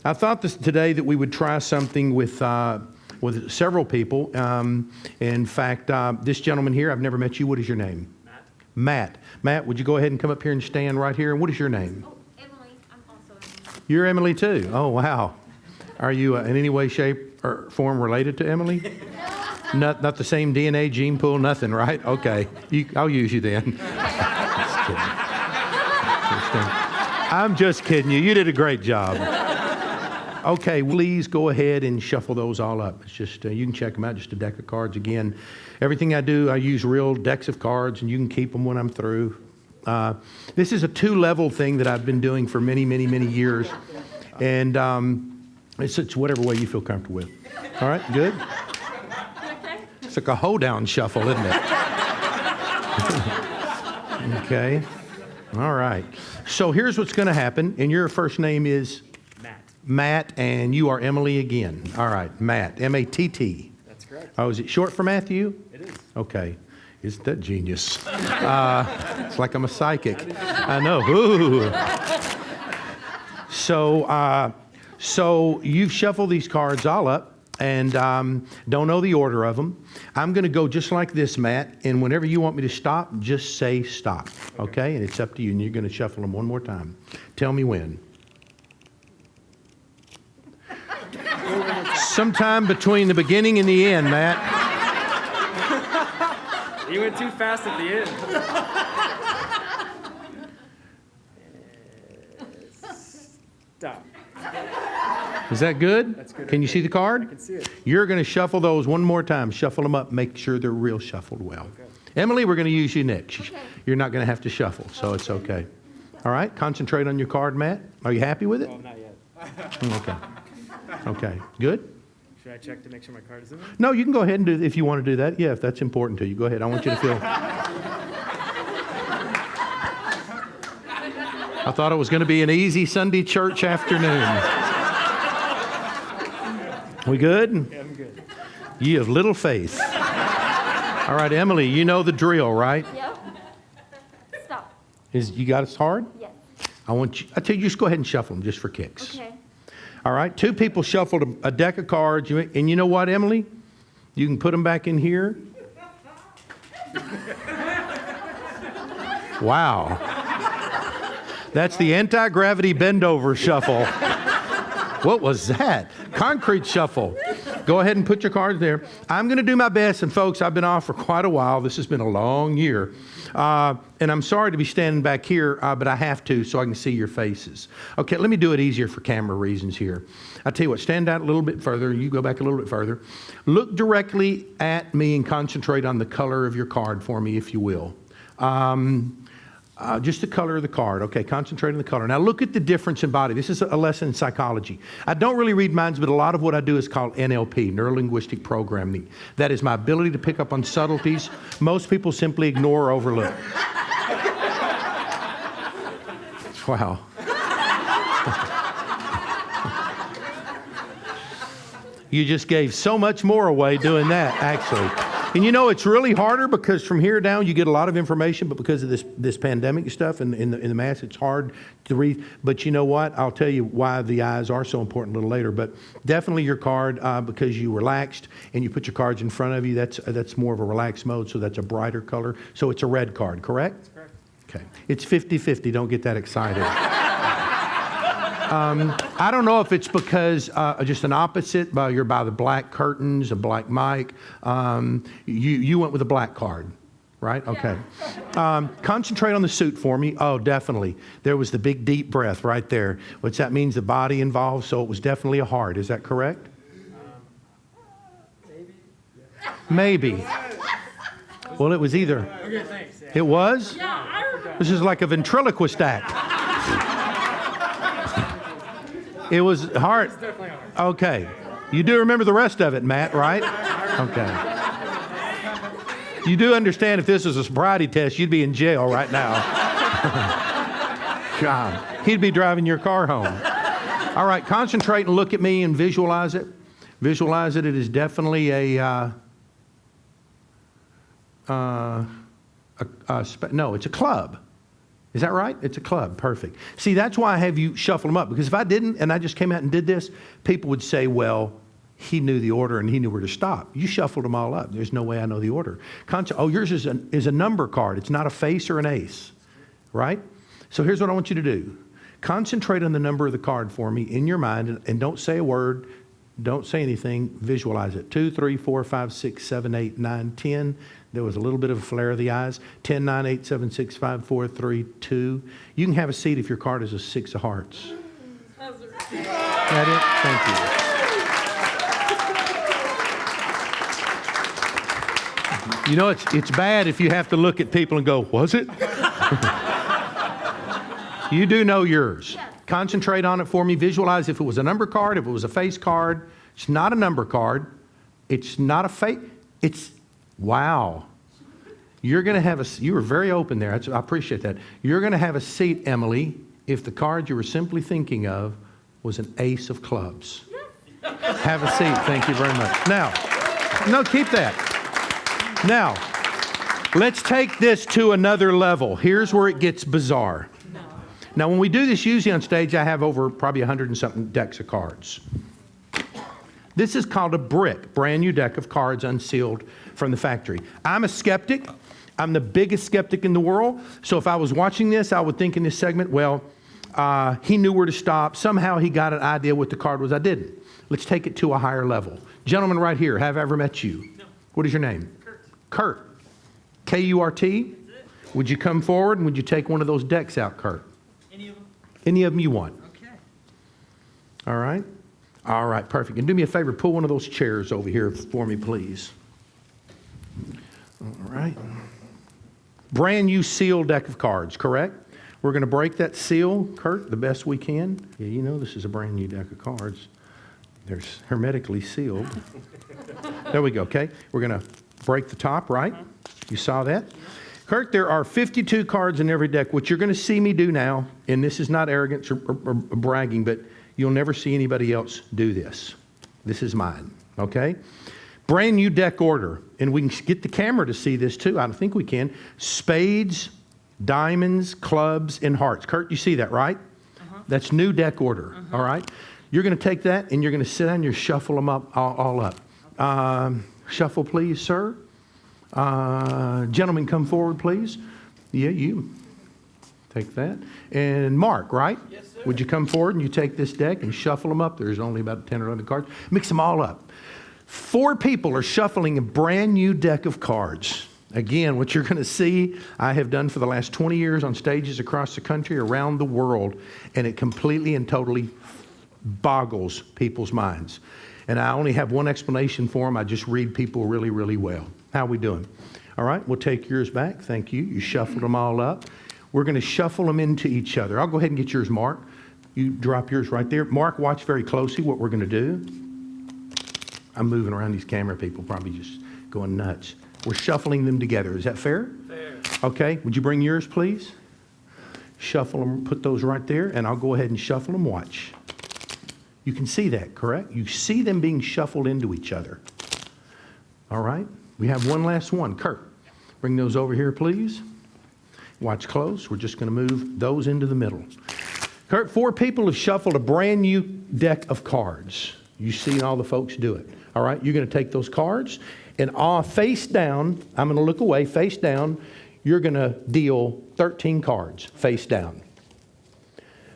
I thought today that we would try something with several people. In fact, this gentleman here, I've never met you. What is your name? Matt. Matt, would you go ahead and come up here and stand right here? And what is your name? Oh, Emily. I'm also Emily. You're Emily too. Oh, wow. Are you in any way, shape, or form related to Emily? Not the same DNA, gene pool, nothing, right? Okay. I'll use you then. I'm just kidding you. You did a great job. Okay, please go ahead and shuffle those all up. It's just, you can check them out, just a deck of cards. Again, everything I do, I use real decks of cards, and you can keep them when I'm through. This is a 2-level thing that I've been doing for many, many, many years. And it's whatever way you feel comfortable with. All right, good? It's like a hoedown shuffle, isn't it? Okay. All right. So here's what's going to happen. And your first name is? Matt, and you are Emily again. All right, Matt, M-A-T-T. That's correct. Oh, is it short for Matthew? It is. Okay. Isn't that genius? It's like I'm a psychic. I know. Ooh. So you've shuffled these cards all up, and don't know the order of them. I'm going to go just like this, Matt, and whenever you want me to stop, just say stop, okay? And it's up to you, and you're going to shuffle them one more time. Tell me when. Sometime between the beginning and the end, Matt. You went too fast at the end. Stop. Is that good? That's good. Can you see the card? I can see it. You're going to shuffle those one more time. Shuffle them up. Make sure they're real shuffled well. Okay. Emily, we're going to use you next. Okay. You're not going to have to shuffle, so it's okay. All right. Concentrate on your card, Matt. Are you happy with it? Oh, not yet. Okay. Okay. Good? Should I check to make sure my card is in there? No, you can go ahead and do it if you want to do that. Yeah, if that's important to you. Go ahead. I want you to feel. I thought it was going to be an easy Sunday church afternoon. We good? Yeah, I'm good. You have little faith. All right, Emily, you know the drill, right? Yep. Stop. You got us hard? Yes. I tell you, just go ahead and shuffle them just for kicks. Okay. All right, 2 people shuffled a deck of cards. And you know what, Emily? You can put them back in here. Wow. That's the anti-gravity bend-over shuffle. What was that? Concrete shuffle. Go ahead and put your cards there. I'm going to do my best. And folks, I've been off for quite a while. This has been a long year. And I'm sorry to be standing back here, but I have to so I can see your faces. Okay, let me do it easier for camera reasons here. I tell you what, stand out a little bit further. You go back a little bit further. Look directly at me and concentrate on the color of your card for me, if you will. Just the color of the card. Okay, concentrate on the color. Now look at the difference in body. This is a lesson in psychology. I don't really read minds, but a lot of what I do is called NLP, neuro-linguistic programming. That is my ability to pick up on subtleties most people simply ignore or overlook. Wow. You just gave so much more away doing that, actually. And you know, it's really harder because from here down you get a lot of information, but because of this pandemic stuff and in the mass, it's hard to read. But you know what? I'll tell you why the eyes are so important a little later. But definitely your card, because you relaxed and you put your cards in front of you, that's more of a relaxed mode, so that's a brighter color. So it's a red card, correct? That's correct. Okay. It's 50-50. Don't get that excited. I don't know if it's because just an opposite, you're by the black curtains, a black mic. You went with a black card, right? Okay. Concentrate on the suit for me. Oh, definitely. There was the big deep breath right there, which that means the body involved, so it was definitely a heart. Is that correct? Maybe. Maybe. Well, it was either. Okay, thanks. Yeah. It was? Yeah, I remember. This is like a ventriloquist act. It was heart. It's definitely hard. Okay. You do remember the rest of it, Matt, right? Okay. You do understand if this was a sobriety test, you'd be in jail right now. God. He'd be driving your car home. All right, concentrate and look at me and visualize it. Visualize it. It is definitely no, it's a club. Is that right? It's a club. Perfect. See, that's why I have you shuffle them up. Because if I didn't and I just came out and did this, people would say, well, he knew the order and he knew where to stop. You shuffled them all up. There's no way I know the order. Yours is a number card. It's not a face or an ace, right? So here's what I want you to do. Concentrate on the number of the card for me in your mind and don't say a word. Don't say anything. Visualize it. 2, 3, 4, 5, 6, 7, 8, 9, 10. There was a little bit of a flare of the eyes. 10, 9, 8, 7, 6, 5, 4, 3, 2. You can have a seat if your card is a 6 of hearts. That it? Thank you. You know, it's bad if you have to look at people and go, was it? You do know yours. Concentrate on it for me. Visualize if it was a number card, if it was a face card. It's not a number card. It's not a face. Wow. You're going to have you were very open there. I appreciate that. You're going to have a seat, Emily, if the card you were simply thinking of was an ace of clubs. Have a seat. Thank you very much. Now, no, keep that. Now, let's take this to another level. Here's where it gets bizarre. Now, when we do this usually on stage, I have over probably 100 and something decks of cards. This is called a brick, brand new deck of cards unsealed from the factory. I'm a skeptic. I'm the biggest skeptic in the world. So if I was watching this, I would think in this segment, well, he knew where to stop. Somehow he got an idea what the card was. I didn't. Let's take it to a higher level. Gentleman right here, have I ever met you? No. What is your name? Kurt. Kurt. K-U-R-T? Would you come forward and would you take one of those decks out, Kurt? Any of them? Any of them you want. Okay. All right. All right, perfect. And do me a favor, pull one of those chairs over here for me, please. All right. Brand new sealed deck of cards, correct? We're going to break that seal, Kurt, the best we can. Yeah, you know this is a brand new deck of cards. They're hermetically sealed. There we go, okay? We're going to break the top, right? You saw that? Kurt, there are 52 cards in every deck. What you're going to see me do now, and this is not arrogance or bragging, but you'll never see anybody else do this. This is mine, okay? Brand new deck order, and we can get the camera to see this too. I don't think we can. Spades, diamonds, clubs, and hearts. Kurt, you see that, right? That's new deck order, all right? You're going to take that, and you're going to sit down and you shuffle them up, all up. Shuffle, please, sir. Gentlemen, come forward, please. Yeah, you. Take that. And Mark, right? Yes, sir. Would you come forward and you take this deck and shuffle them up? There's only about 10 or 11 cards. Mix them all up. 4 people are shuffling a brand new deck of cards. Again, what you're going to see, I have done for the last 20 years on stages across the country, around the world, and it completely and totally boggles people's minds. And I only have one explanation for them. I just read people really, really well. How we doing? All right, we'll take yours back. Thank you. You shuffled them all up. We're going to shuffle them into each other. I'll go ahead and get yours, Mark. You drop yours right there. Mark, watch very closely what we're going to do. I'm moving around these camera people, probably just going nuts. We're shuffling them together. Is that fair? Fair. Okay. Would you bring yours, please? Shuffle them, put those right there, and I'll go ahead and shuffle them. Watch. You can see that, correct? You see them being shuffled into each other. All right. We have one last one. Kurt, bring those over here, please. Watch close. We're just going to move those into the middle. Kurt, 4 people have shuffled a brand new deck of cards. You've seen all the folks do it. All right. You're going to take those cards and face down. I'm going to look away, face down. You're going to deal 13 cards face down.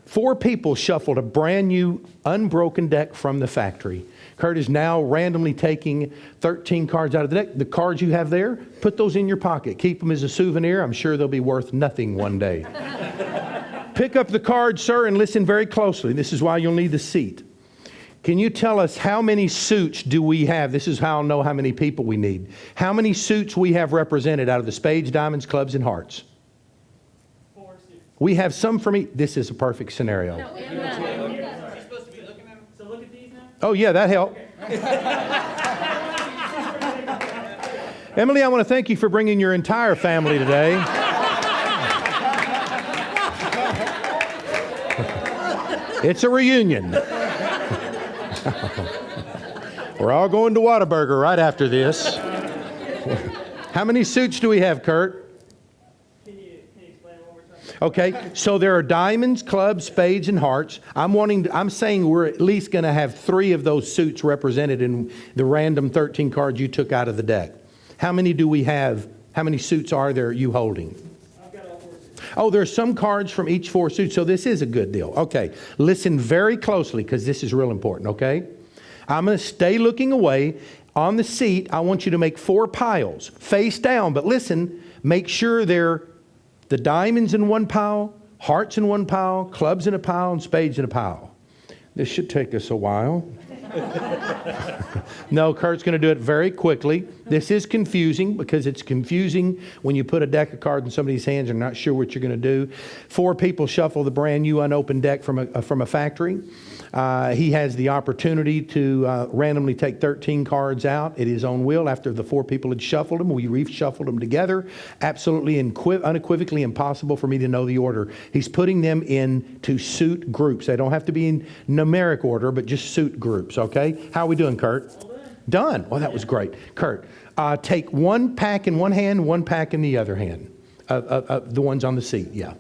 4 people shuffled a brand new unbroken deck from the factory. Kurt is now randomly taking 13 cards out of the deck. The cards you have there, put those in your pocket. Keep them as a souvenir. I'm sure they'll be worth nothing one day. Pick up the cards, sir, and listen very closely. This is why you'll need the seat. Can you tell us how many suits do we have? This is how I'll know how many people we need. How many suits we have represented out of the spades, diamonds, clubs, and hearts? 4 suits. We have some for me. This is a perfect scenario. No, You're supposed to be looking at them. So look at these now. Oh, yeah, that helped. Emily, I want to thank you for bringing your entire family today. It's a reunion. We're all going to Whataburger right after this. How many suits do we have, Kurt? Can you explain one more time? Okay, so there are diamonds, clubs, spades, and hearts. I'm saying we're at least going to have 3 of those suits represented in the random 13 cards you took out of the deck. How many do we have? How many suits are there you holding? I've got all 4 suits. Oh, there's some cards from each 4 suits, so this is a good deal. Okay, listen very closely because this is real important, okay? I'm going to stay looking away. On the seat, I want you to make 4 piles, face down, but listen, make sure they're the diamonds in one pile, hearts in one pile, clubs in a pile, and spades in a pile. This should take us a while. No, Kurt's going to do it very quickly. This is confusing because it's confusing when you put a deck of cards in somebody's hands and not sure what you're going to do. 4 people shuffle the brand new unopened deck from a factory. He has the opportunity to randomly take 13 cards out at his own will after the 4 people had shuffled them. We reshuffled them together. Absolutely unequivocally impossible for me to know the order. He's putting them into suit groups. They don't have to be in numeric order, but just suit groups, okay? How are we doing, Kurt? Done. Well, that was great. Kurt, take 1 pack in one hand, 1 pack in the other hand. The ones on the seat, yeah.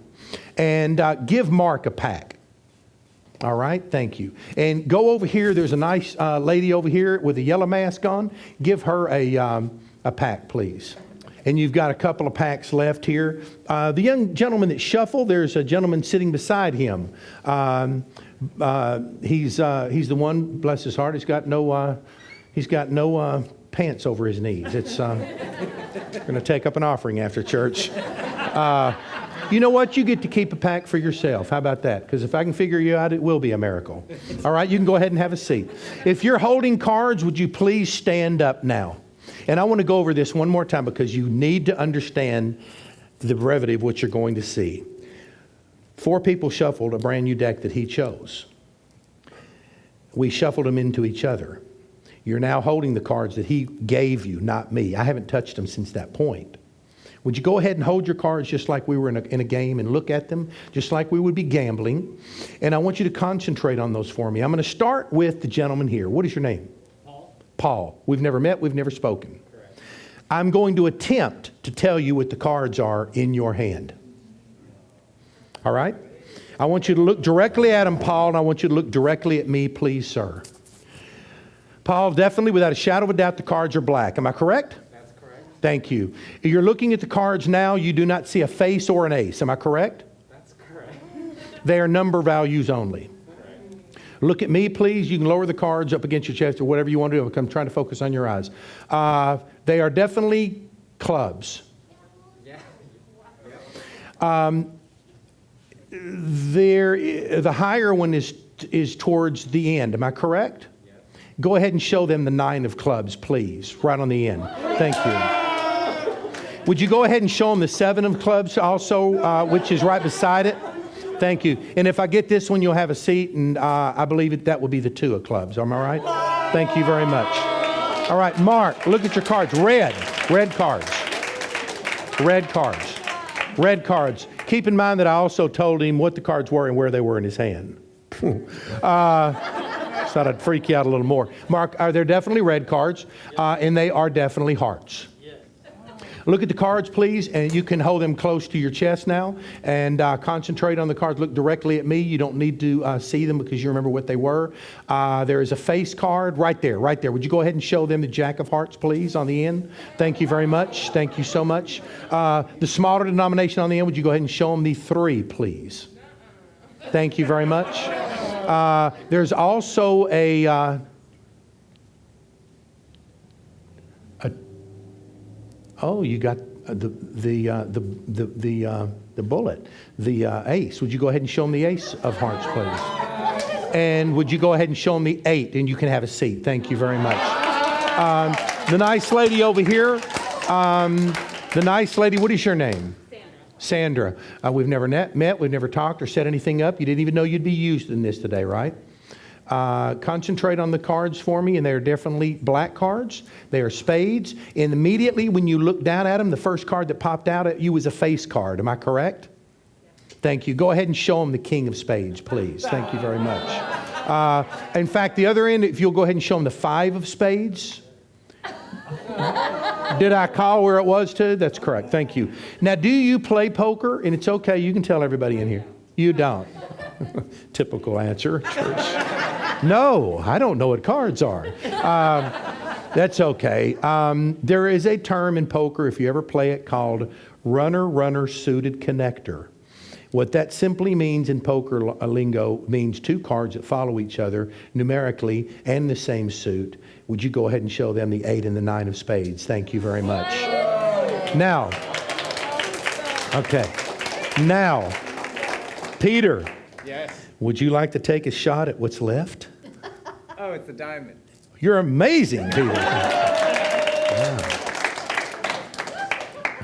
And give Mark a pack. All right, thank you. And go over here. There's a nice lady over here with a yellow mask on. Give her a pack, please. And you've got a couple of packs left here. The young gentleman that shuffled, there's a gentleman sitting beside him. He's the one, bless his heart, he's got no pants over his knees. It's going to take up an offering after church. You know what? You get to keep a pack for yourself. How about that? Because if I can figure you out, it will be a miracle. All right, you can go ahead and have a seat. If you're holding cards, would you please stand up now? And I want to go over this one more time because you need to understand the brevity of what you're going to see. 4 people shuffled a brand new deck that he chose. We shuffled them into each other. You're now holding the cards that he gave you, not me. I haven't touched them since that point. Would you go ahead and hold your cards just like we were in a game and look at them, just like we would be gambling? And I want you to concentrate on those for me. I'm going to start with the gentleman here. What is your name? Paul. Paul. We've never met. We've never spoken. Correct. I'm going to attempt to tell you what the cards are in your hand. All right? I want you to look directly at him, Paul, and I want you to look directly at me, please, sir. Paul, definitely, without a shadow of a doubt, the cards are black. Am I correct? That's correct. Thank you. You're looking at the cards now. You do not see a face or an ace. Am I correct? That's correct. They are number values only. Correct. Look at me, please. You can lower the cards up against your chest or whatever you want to do. I'm trying to focus on your eyes. They are definitely clubs. Yeah. The higher one is towards the end. Am I correct? Yes. Go ahead and show them the 9 of clubs, please, right on the end. Thank you. Would you go ahead and show them the 7 of clubs also, which is right beside it? Thank you. And if I get this one, you'll have a seat, and I believe that will be the 2 of clubs. Am I right? Thank you very much. All right, Mark, look at your cards. Red cards. Red cards. Red cards. Keep in mind that I also told him what the cards were and where they were in his hand. Thought I'd freak you out a little more. Mark, are there definitely red cards? And they are definitely hearts. Yes. Look at the cards, please, and you can hold them close to your chest now and concentrate on the cards. Look directly at me. You don't need to see them because you remember what they were. There is a face card right there, right there. Would you go ahead and show them the Jack of Hearts, please, on the end? Thank you very much. Thank you so much. The smaller denomination on the end, would you go ahead and show them the 3, please? Thank you very much. There's also oh, you got the bullet, the ace. Would you go ahead and show them the ace of hearts, please? And would you go ahead and show them the 8, and you can have a seat. Thank you very much. The nice lady over here. The nice lady. What is your name? Sandra. We've never met, we've never talked or set anything up. You didn't even know you'd be used in this today, right? Concentrate on the cards for me, and they are definitely black cards. They are spades. And immediately when you look down at them, the first card that popped out at you was a face card. Am I correct? Thank you. Go ahead and show them the King of Spades, please. Thank you very much. In fact, the other end, if you'll go ahead and show them the 5 of Spades. Did I call where it was to? That's correct. Thank you. Now, do you play poker? And it's okay. You can tell everybody in here. You don't. Typical answer. Church. No, I don't know what cards are. That's okay. There is a term in poker, if you ever play it, called runner suited connector. What that simply means in poker lingo means two cards that follow each other numerically and the same suit. Would you go ahead and show them the 8 and the 9 of spades? Thank you very much. Now, okay. Now, Peter, Yes. would you like to take a shot at what's left? Oh, it's a diamond. You're amazing, Peter. Wow.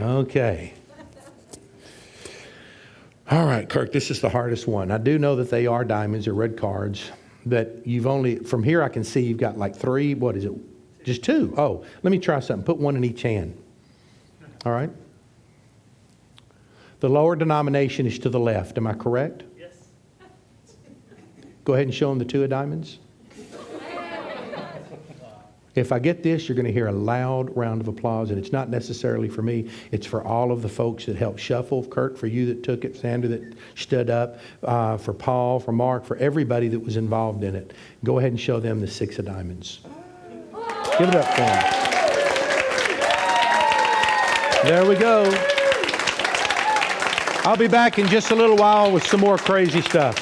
Okay. All right, Kirk, this is the hardest one. I do know that they are diamonds or red cards, but you've only, from here I can see you've got like 3, what is it? Just 2. Oh, let me try something. Put one in each hand. All right? The lower denomination is to the left. Am I correct? Yes. Go ahead and show them the 2 of diamonds. If I get this, you're going to hear a loud round of applause, and it's not necessarily for me. It's for all of the folks that helped shuffle. Kurt, for you that took it. Sandra that stood up. For Paul, for Mark, for everybody that was involved in it. Go ahead and show them the 6 of diamonds. Give it up for them. There we go. I'll be back in just a little while with some more crazy stuff.